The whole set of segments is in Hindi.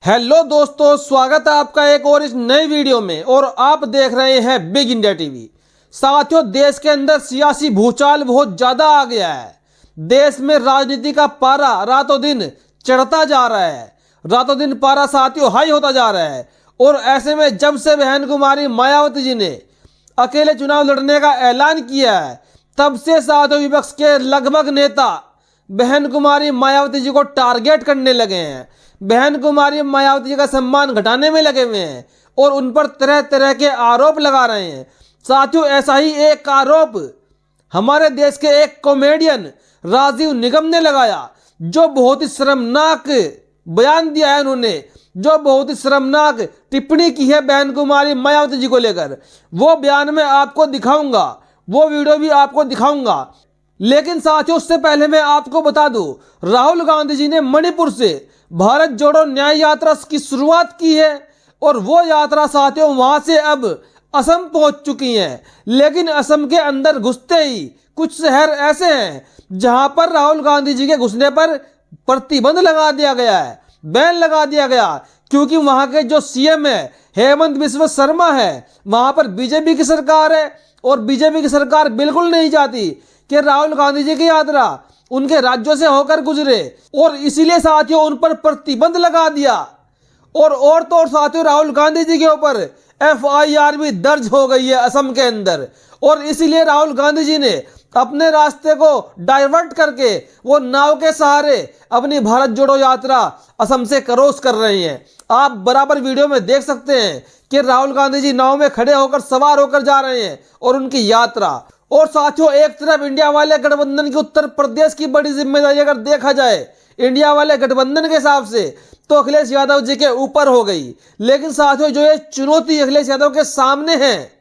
हेलो दोस्तों, स्वागत है आपका एक और इस नई वीडियो में। और आप देख रहे हैं बिग इंडिया टीवी। साथियों, देश के अंदर सियासी भूचाल बहुत ज़्यादा आ गया है। देश में राजनीति का पारा रातों दिन चढ़ता जा रहा है। रातों दिन पारा साथियों हाई होता जा रहा है। और ऐसे में जब से बहन कुमारी मायावती जी ने अकेले चुनाव लड़ने का ऐलान किया है, तब से साथियों विपक्ष के लगभग नेता बहन कुमारी मायावती जी को टारगेट करने लगे हैं। बहन कुमारी मायावती जी का सम्मान घटाने में लगे हुए हैं और उन पर तरह तरह के आरोप लगा रहे हैं। साथियों, ऐसा ही एक आरोप हमारे देश के एक कॉमेडियन राजीव निगम ने लगाया, जो बहुत ही शर्मनाक बयान दिया है उन्होंने, जो बहुत ही शर्मनाक टिप्पणी की है बहन कुमारी मायावती जी को लेकर। वो बयान मैं आपको दिखाऊंगा, वो वीडियो भी आपको दिखाऊंगा। लेकिन साथियों, उससे पहले मैं आपको बता दूं, राहुल गांधी जी ने मणिपुर से भारत जोड़ो न्याय यात्रा की शुरुआत की है और वो यात्रा साथियों वहां से अब असम पहुंच चुकी है। लेकिन असम के अंदर घुसते ही कुछ शहर ऐसे हैं जहां पर राहुल गांधी जी के घुसने पर प्रतिबंध लगा दिया गया है, बैन लगा दिया गया, क्योंकि वहां के जो सीएम है हेमंत बिस्वा शर्मा है, वहां पर बीजेपी की सरकार है और बीजेपी की सरकार बिल्कुल नहीं चाहती कि राहुल गांधी जी की यात्रा उनके राज्यों से होकर गुजरे, और इसीलिए साथियों उन पर प्रतिबंध लगा दिया। और तो और साथियों, राहुल गांधी जी के ऊपर एफआईआर भी दर्ज हो गई है असम के अंदर। और इसीलिए राहुल गांधी जी ने अपने रास्ते को डाइवर्ट करके वो नाव के सहारे अपनी भारत जोड़ो यात्रा असम से क्रॉस कर रहे हैं। आप बराबर वीडियो में देख सकते हैं कि राहुल गांधी जी नाव में खड़े होकर सवार होकर जा रहे हैं और उनकी यात्रा। और साथियों, एक तरफ इंडिया वाले गठबंधन की उत्तर प्रदेश की बड़ी जिम्मेदारी अगर देखा जाए इंडिया वाले गठबंधन के हिसाब से, तो अखिलेश यादव जी के ऊपर हो गई। लेकिन साथियों, जो ये चुनौती अखिलेश यादव के सामने है,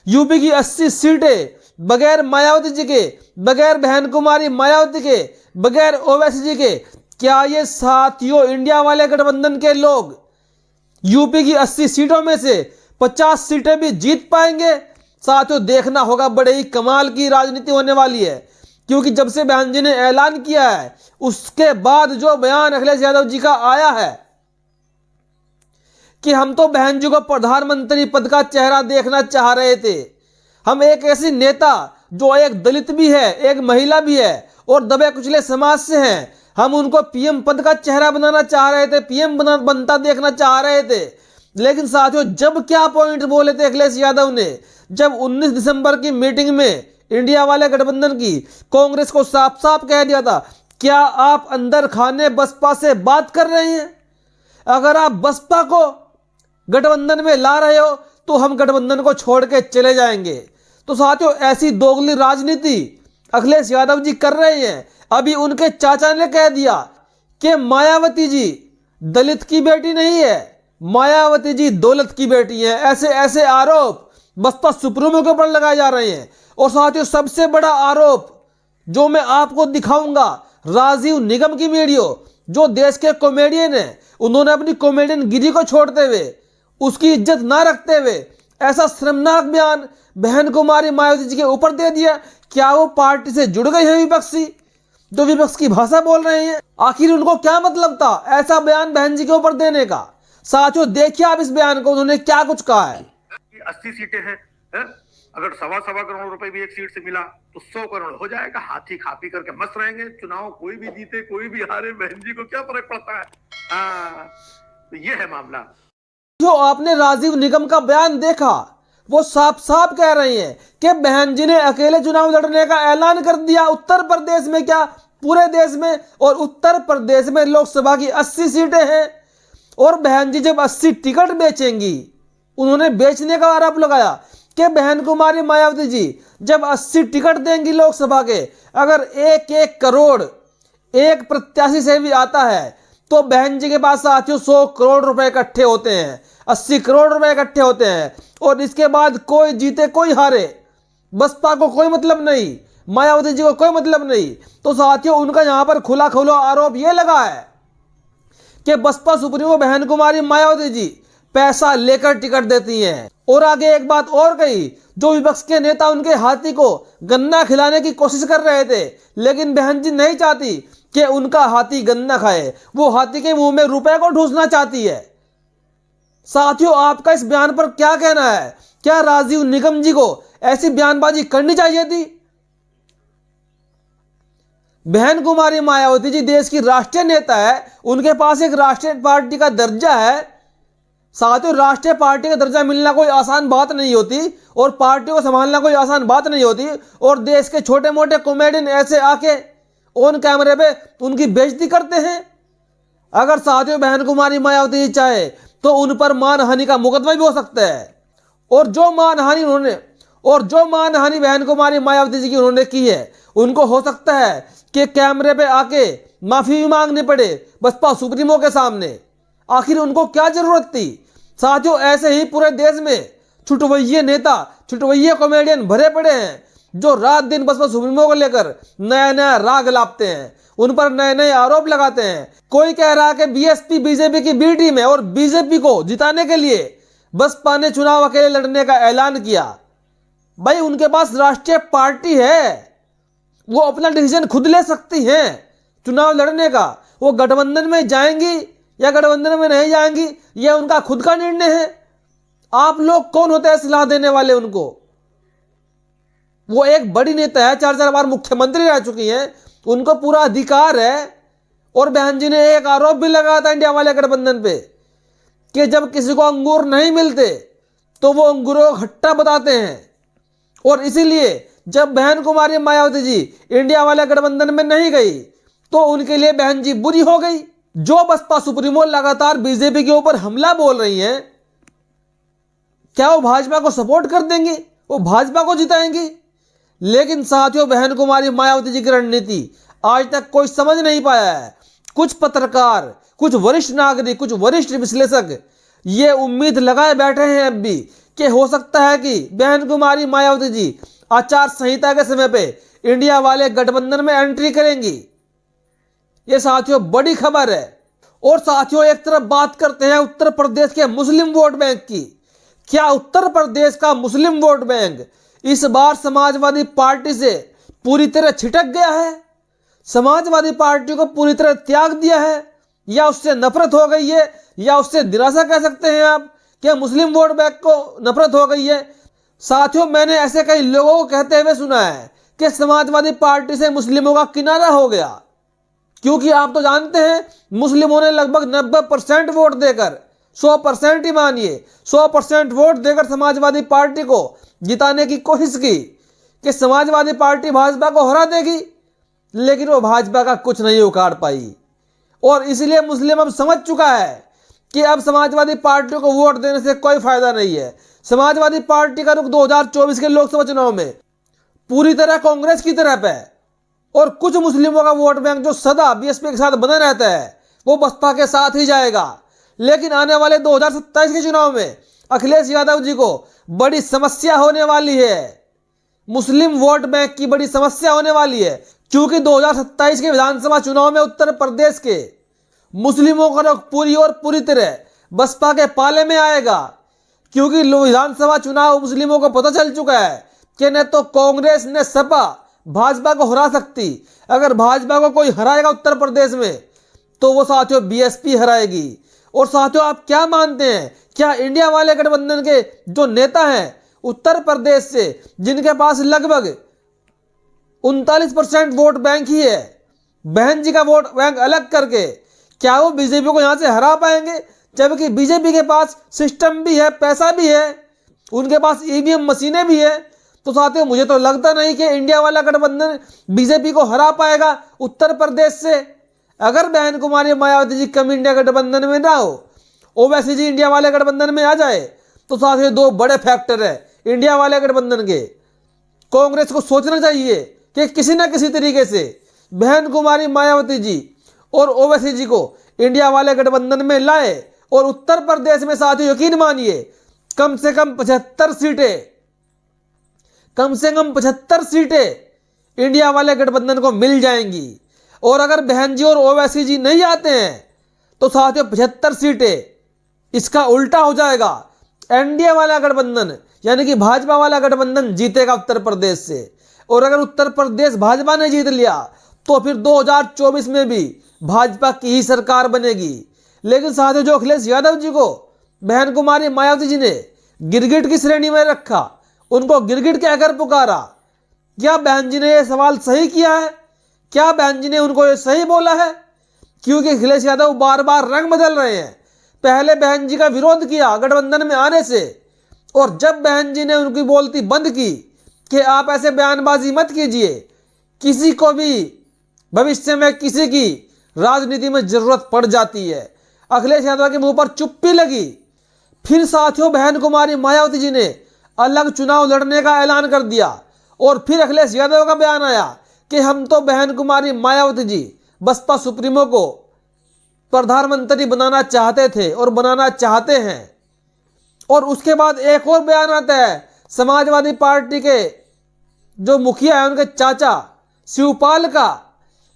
यूपी की 80 सीटें बगैर मायावती जी के, बगैर बहन कुमारी मायावती के, बगैर ओवैसी जी के, क्या ये साथियों इंडिया वाले गठबंधन के लोग यूपी की 80 सीटों में से 50 सीटें भी जीत पाएंगे? साथियों, देखना होगा। बड़े ही कमाल की राजनीति होने वाली है, क्योंकि जब से बहन जी ने ऐलान किया है उसके बाद जो बयान अखिलेश यादव जी का आया है कि हम तो बहन जी को प्रधानमंत्री पद का चेहरा देखना चाह रहे थे, हम एक ऐसी नेता जो एक दलित भी है, एक महिला भी है और दबे कुचले समाज से हैं, हम उनको पीएम पद का चेहरा बनाना चाह रहे थे, पीएम बनता देखना चाह रहे थे। लेकिन साथियों, जब क्या पॉइंट बोले थे अखिलेश यादव ने, जब 19 दिसंबर की मीटिंग में इंडिया वाले गठबंधन की कांग्रेस को साफ साफ कह दिया था, क्या आप अंदर खाने बसपा से बात कर रहे हैं? अगर आप बसपा को गठबंधन में ला रहे हो तो हम गठबंधन को छोड़ के चले जाएंगे। तो साथियों, ऐसी दोगली राजनीति अखिलेश यादव जी कर रहे हैं। अभी उनके चाचा ने कह दिया कि मायावती जी दलित की बेटी नहीं है, मायावती जी दौलत की बेटी है। ऐसे ऐसे आरोप बसपा सुप्रीमो के ऊपर लगाए जा रहे हैं। और साथियों, सबसे बड़ा आरोप जो मैं आपको दिखाऊंगा, राजीव निगम की वीडियो, जो देश के कॉमेडियन है, उन्होंने अपनी कॉमेडियन गिरी को छोड़ते हुए, उसकी इज्जत ना रखते हुए ऐसा शर्मनाक बयान बहन कुमारी मायावती जी के ऊपर दे दिया। क्या वो पार्टी से जुड़ गए हैं विपक्षी, जो विपक्ष की भाषा बोल रहे हैं? आखिर उनको क्या मतलब था ऐसा बयान बहन जी के ऊपर देने का? साथियों, देखिए आप इस बयान को, उन्होंने क्या कुछ कहा है। 80 सीटें हैं है? अगर सवा करोड़ रुपए भी एक सीट से मिला तो 100 करोड़ हो जाएगा। हाथी खा पी करके मस्त रहेंगे। चुनाव कोई भी जीते कोई भी हारे, बहन जी को क्या फर्क पड़ता है? तो ये है मामला। जो आपने राजीव निगम का बयान देखा, वो साफ साफ कह रहे हैं कि बहन जी ने अकेले चुनाव लड़ने का ऐलान कर दिया। उत्तर प्रदेश में क्या, पूरे देश में। और उत्तर प्रदेश में लोकसभा की 80 सीटें हैं और बहन जी जब 80 टिकट बेचेंगी, उन्होंने बेचने का आरोप लगाया कि बहन कुमारी मायावती जी जब 80 टिकट देंगी लोकसभा के, अगर 1-1 करोड़ एक प्रत्याशी से भी आता है तो बहन जी के पास साथियों 100 करोड़ रुपए इकट्ठे होते हैं, 80 करोड़ रुपए इकट्ठे होते हैं। और इसके बाद कोई जीते कोई हारे, बसपा को कोई मतलब नहीं, मायावती जी को कोई मतलब नहीं। तो साथियों, उनका यहां पर खुला खुला आरोप यह लगा है कि बसपा सुप्रीमो बहन कुमारी मायावती जी पैसा लेकर टिकट देती हैं। और आगे एक बात और कही, जो विपक्ष के नेता उनके हाथी को गन्ना खिलाने की कोशिश कर रहे थे, लेकिन बहन जी नहीं चाहती कि उनका हाथी गन्ना खाए, वो हाथी के मुंह में रुपए को ठूसना चाहती है। साथियों, आपका इस बयान पर क्या कहना है? क्या राजीव निगम जी को ऐसी बयानबाजी करनी चाहिए थी? बहन कुमारी मायावती जी देश की राष्ट्रीय नेता है, उनके पास एक राष्ट्रीय पार्टी का दर्जा है। साथियों, राष्ट्रीय पार्टी का दर्जा मिलना कोई आसान बात नहीं होती और पार्टी को संभालना कोई आसान बात नहीं होती। और देश के छोटे मोटे कॉमेडियन ऐसे आके ऑन कैमरे पे उनकी बेइज्जती करते हैं। अगर साथियों बहन कुमारी मायावती जी चाहे तो उन पर मानहानि का मुकदमा भी हो सकता है। और जो मानहानि बहन कुमारी मायावती जी की उन्होंने की है, उनको हो सकता है कि कैमरे पे आके माफी भी मांगनी पड़े बसपा सुप्रीमो के सामने। आखिर उनको क्या जरूरत थी? साथियों, ऐसे ही पूरे देश में छुटवैये नेता, छुटवैये कॉमेडियन भरे पड़े हैं जो रात दिन बसपा सुप्रीमो को लेकर नया नया राग लापते हैं, उन पर नए नए आरोप लगाते हैं। कोई कह रहा है कि बीएसपी बीजेपी की बी टीम है और बीजेपी को जिताने के लिए बसपा ने चुनाव अकेले लड़ने का ऐलान किया। भाई, उनके पास राष्ट्रीय पार्टी है, वो अपना डिसीजन खुद ले सकती हैं चुनाव लड़ने का। वो गठबंधन में जाएंगी या गठबंधन में नहीं जाएंगी, यह उनका खुद का निर्णय है। आप लोग कौन होते हैं सलाह देने वाले उनको? वो एक बड़ी नेता है, 4 बार मुख्यमंत्री रह चुकी हैं, उनको पूरा अधिकार है। और बहन जी ने एक आरोप भी लगाया था इंडिया वाले गठबंधन पे कि जब किसी को अंगूर नहीं मिलते तो वो अंगूरों को खट्टा बताते हैं। और इसीलिए जब बहन कुमारी मायावती जी इंडिया वाले गठबंधन में नहीं गई तो उनके लिए बहन जी बुरी हो गई। जो बसपा सुप्रीमो लगातार बीजेपी के ऊपर हमला बोल रही हैं, क्या वो भाजपा को सपोर्ट कर देंगी? वो भाजपा को जिताएंगी? लेकिन साथियों, बहन कुमारी मायावती जी की रणनीति आज तक कोई समझ नहीं पाया है। कुछ पत्रकार, कुछ वरिष्ठ नागरिक, कुछ वरिष्ठ विश्लेषक ये उम्मीद लगाए बैठे हैं अब भी कि हो सकता है कि बहन कुमारी मायावती जी आचार संहिता के समय पे इंडिया वाले गठबंधन में एंट्री करेंगी। ये साथियों बड़ी खबर है। और साथियों, एक तरफ बात करते हैं उत्तर प्रदेश के मुस्लिम वोट बैंक की। क्या उत्तर प्रदेश का मुस्लिम वोट बैंक इस बार समाजवादी पार्टी से पूरी तरह छिटक गया है? समाजवादी पार्टी को पूरी तरह त्याग दिया है, या उससे नफरत हो गई है, या उससे निराशा कह सकते हैं आप? क्या मुस्लिम वोट बैंक को नफरत हो गई है? साथियों, मैंने ऐसे कई लोगों को कहते हुए सुना है कि समाजवादी पार्टी से मुस्लिमों का किनारा हो गया। क्योंकि आप तो जानते हैं मुस्लिमों ने लगभग 90% वोट देकर, 100% ही मानिए 100% वोट देकर समाजवादी पार्टी को जिताने की कोशिश की कि समाजवादी पार्टी भाजपा को हरा देगी, लेकिन वो भाजपा का कुछ नहीं उखाड़ पाई। और इसलिए मुस्लिम अब समझ चुका है कि अब समाजवादी पार्टी को वोट देने से कोई फायदा नहीं है। समाजवादी पार्टी का रुख 2024 के लोकसभा चुनाव में पूरी तरह कांग्रेस की तरफ है। और कुछ मुस्लिमों का वोट बैंक जो सदा बीएसपी के साथ बना रहता है वो बसपा के साथ ही जाएगा। लेकिन आने वाले 2027 के चुनाव में अखिलेश यादव जी को बड़ी समस्या होने वाली है। मुस्लिम वोट बैंक की बड़ी समस्या होने वाली है, क्योंकि 2027 के विधानसभा चुनाव में उत्तर प्रदेश के मुस्लिमों का रुख पूरी और पूरी तरह बसपा के पाले में आएगा। क्योंकि विधानसभा चुनाव मुस्लिमों को पता चल चुका है कि न तो कांग्रेस न सपा भाजपा को हरा सकती। अगर भाजपा को कोई हराएगा उत्तर प्रदेश में तो वो साथियों बीएसपी हराएगी। और साथियों, आप क्या मानते हैं, क्या इंडिया वाले गठबंधन के जो नेता हैं उत्तर प्रदेश से, जिनके पास लगभग 39% वोट बैंक ही है, बहन जी का वोट बैंक अलग करके, क्या वो बीजेपी को यहां से हरा पाएंगे? जबकि बीजेपी के पास सिस्टम भी है, पैसा भी है, उनके पास ईवीएम मशीनें भी है। तो साथियों, मुझे तो लगता नहीं कि इंडिया वाला गठबंधन बीजेपी को हरा पाएगा उत्तर प्रदेश से। अगर बहन कुमारी मायावती जी कम इंडिया गठबंधन में ना हो, ओवैसी जी इंडिया वाले गठबंधन में आ जाए, तो साथियों 2 बड़े फैक्टर है इंडिया वाले गठबंधन के। कांग्रेस को सोचना चाहिए कि किसी न किसी तरीके से बहन कुमारी मायावती जी और ओवैसी जी को इंडिया वाले गठबंधन में लाए। और उत्तर प्रदेश में साथियों यकीन मानिए कम से कम 75 सीटें इंडिया वाले गठबंधन को मिल जाएंगी। और अगर बहन जी और ओवैसी जी नहीं आते हैं तो साथियों 75 सीटें, इसका उल्टा हो जाएगा। एनडीए वाला गठबंधन यानी कि भाजपा वाला गठबंधन जीतेगा उत्तर प्रदेश से। और अगर उत्तर प्रदेश भाजपा ने जीत लिया तो फिर 2024 में भी भाजपा की ही सरकार बनेगी। लेकिन साथियों, जो अखिलेश यादव जी को बहन कुमारी मायावती जी ने गिरगिट की श्रेणी में रखा, उनको गिरगिट कहकर पुकारा, क्या बहन जी ने यह सवाल सही किया है? क्या बहन जी ने उनको ये सही बोला है? क्योंकि अखिलेश यादव बार बार रंग बदल रहे हैं। पहले बहन जी का विरोध किया गठबंधन में आने से, और जब बहन जी ने उनकी बोलती बंद की कि आप ऐसे बयानबाजी मत कीजिए, किसी को भी भविष्य में किसी की राजनीति में जरूरत पड़ जाती है, अखिलेश यादव के मुंह पर चुप्पी लगी। फिर साथियों, बहन कुमारी मायावती जी ने अलग चुनाव लड़ने का ऐलान कर दिया, और फिर अखिलेश यादव का बयान आया कि हम तो बहन कुमारी मायावती जी बसपा सुप्रीमो को प्रधानमंत्री बनाना चाहते थे और बनाना चाहते हैं। और उसके बाद एक और बयान आता है समाजवादी पार्टी के जो मुखिया है, उनके चाचा शिवपाल का।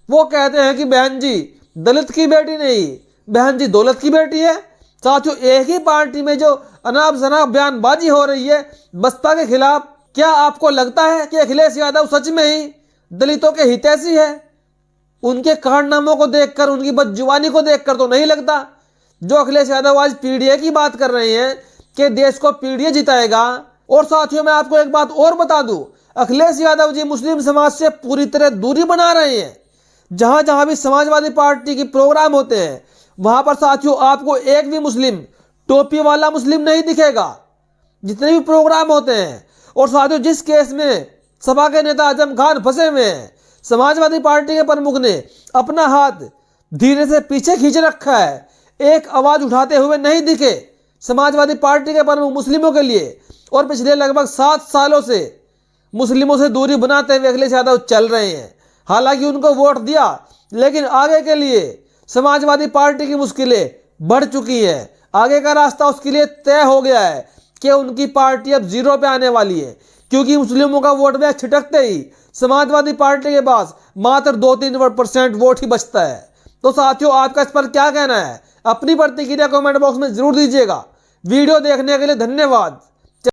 वो कहते हैं कि बहन जी दलित की बेटी नहीं, बहन जी दौलत की बेटी है। साथियों, एक ही पार्टी में जो अनाप शनाप बयानबाजी हो रही है बसपा के खिलाफ, क्या आपको लगता है कि अखिलेश यादव सच में ही दलितों के हितैषी है? उनके कारनामों को देखकर, उनकी बदजुबानी को देखकर तो नहीं लगता। जो अखिलेश यादव आज पीडीए की बात कर रहे हैं कि देश को पीडीए जिताएगा। और साथियों, मैं आपको एक बात और बता दूं, अखिलेश यादव जी मुस्लिम समाज से पूरी तरह दूरी बना रहे हैं। जहां जहां भी समाजवादी पार्टी की प्रोग्राम होते हैं, वहां पर साथियों आपको एक भी मुस्लिम, टोपी वाला मुस्लिम नहीं दिखेगा, जितने भी प्रोग्राम होते हैं। और साथियों, जिस केस में सपा के नेता आजम खान फंसे हुए हैं, समाजवादी पार्टी के प्रमुख ने अपना हाथ धीरे से पीछे खींच रखा है, एक आवाज उठाते हुए नहीं दिखे समाजवादी पार्टी के प्रमुख मुस्लिमों के लिए। और पिछले लगभग 7 सालों से मुस्लिमों से दूरी बनाते हुए अखिलेश यादव चल रहे हैं। हालांकि उनको वोट दिया, लेकिन आगे के लिए समाजवादी पार्टी की मुश्किलें बढ़ चुकी हैं। आगे का रास्ता उसके लिए तय हो गया है कि उनकी पार्टी अब 0 पे आने वाली है, क्योंकि मुस्लिमों का वोट बैंक छिटकते ही समाजवादी पार्टी के पास मात्र 2-3% वोट ही बचता है। तो साथियों, आपका इस पर क्या कहना है? अपनी प्रतिक्रिया कमेंट बॉक्स में जरूर दीजिएगा। वीडियो देखने के लिए धन्यवाद।